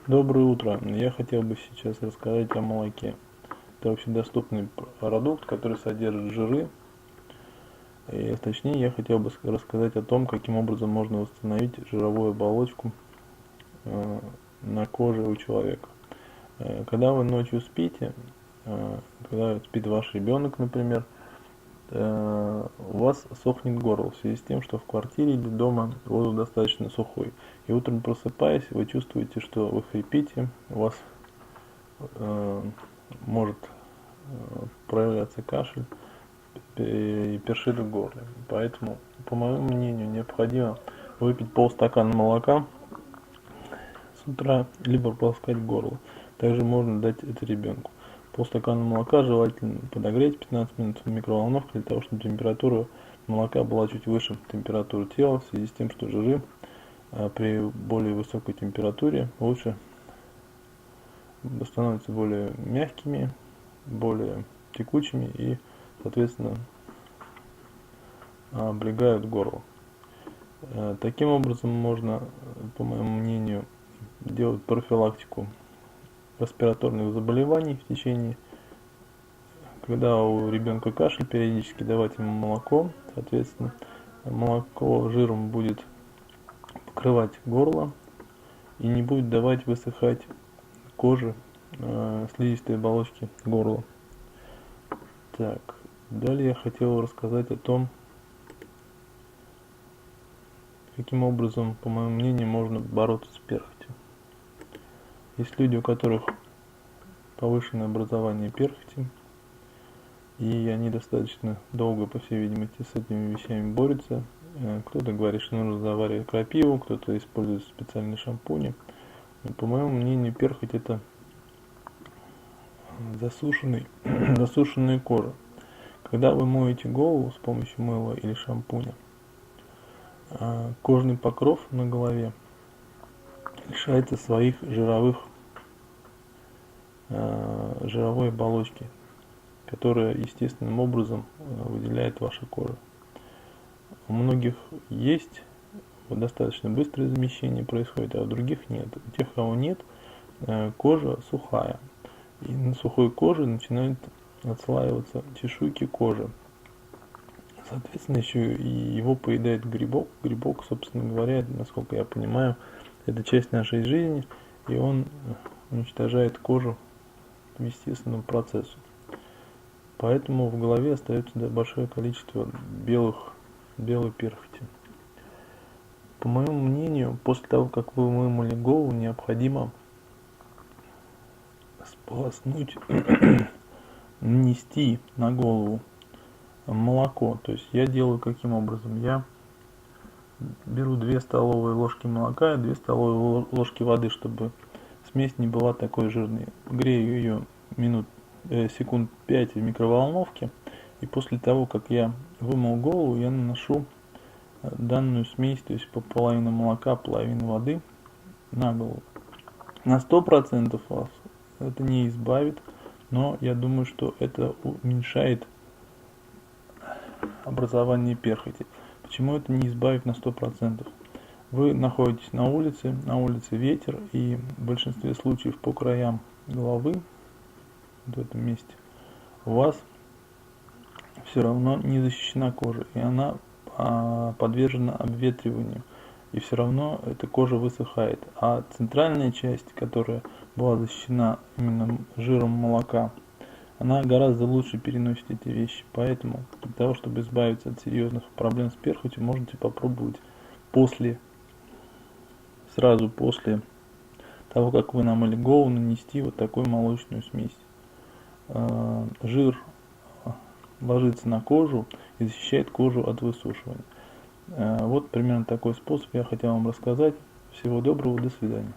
Доброе утро. Я хотел бы сейчас рассказать о молоке. Это общедоступный продукт, который содержит жиры. И точнее, я хотел бы рассказать о том, каким образом можно восстановить жировую оболочку на коже у человека. Когда вы ночью спите, когда спит ваш ребенок, например, у вас сохнет горло в связи с тем, что в квартире или дома воздух достаточно сухой. И утром просыпаясь, вы чувствуете, что вы хрипите, у вас может проявляться кашель и першит в горле. Поэтому, по моему мнению, необходимо выпить полстакана молока с утра, либо полоскать горло. Также можно дать это ребенку. Полстакана молока желательно подогреть 15 минут в микроволновке, для того, чтобы температура молока была чуть выше температуры тела, в связи с тем, что жиры при более высокой температуре лучше становятся более мягкими, более текучими и, соответственно, облегают горло. Таким образом можно, по моему мнению, делать профилактику респираторных заболеваний в течение, когда у ребенка кашель, периодически давать ему молоко, соответственно, молоко жиром будет покрывать горло и не будет давать высыхать коже, слизистой оболочки горла. Так, далее я хотел рассказать о том, каким образом, по моему мнению, можно бороться с перхотью. Есть люди, у которых повышенное образование перхоти, и они достаточно долго, по всей видимости, с этими вещами борются. Кто-то говорит, что нужно заваривать крапиву, кто-то использует специальные шампуни. Но, по моему мнению, перхоть — это засушенная кожа. Когда вы моете голову с помощью мыла или шампуня, кожный покров на голове лишается своих жировой оболочки, которая естественным образом выделяет ваша кожа. У многих есть достаточно быстрое замещение происходит, а у других нет. У тех, кого нет, кожа сухая. И на сухой коже начинают отслаиваться чешуйки кожи. Соответственно, еще и его поедает грибок. Грибок, собственно говоря, насколько я понимаю, это часть нашей жизни, и он уничтожает кожу по естественному процессу. Поэтому в голове остается большое количество белой перхоти. По моему мнению, после того, как вы вымыли голову, необходимо сполоснуть, нанести на голову молоко. То есть я делаю каким образом? Я беру 2 столовые ложки молока и 2 столовые ложки воды, чтобы смесь не была такой жирной. Грею ее секунд 5 в микроволновке, и после того, как я вымыл голову, я наношу данную смесь, то есть по половину молока, половину воды на голову. На 100% вас это не избавит, но я думаю, что это уменьшает образование перхоти. Почему это не избавит на 100%? Вы находитесь на улице ветер, и в большинстве случаев по краям головы, вот в этом месте, у вас все равно не защищена кожа, и она подвержена обветриванию, и все равно эта кожа высыхает. А центральная часть, которая была защищена именно жиром молока, она гораздо лучше переносит эти вещи. Поэтому для того, чтобы избавиться от серьезных проблем с перхотью, можете попробовать сразу после того, как вы намыли голову, нанести вот такую молочную смесь. Жир ложится на кожу и защищает кожу от высушивания. Вот примерно такой способ я хотел вам рассказать. Всего доброго, до свидания.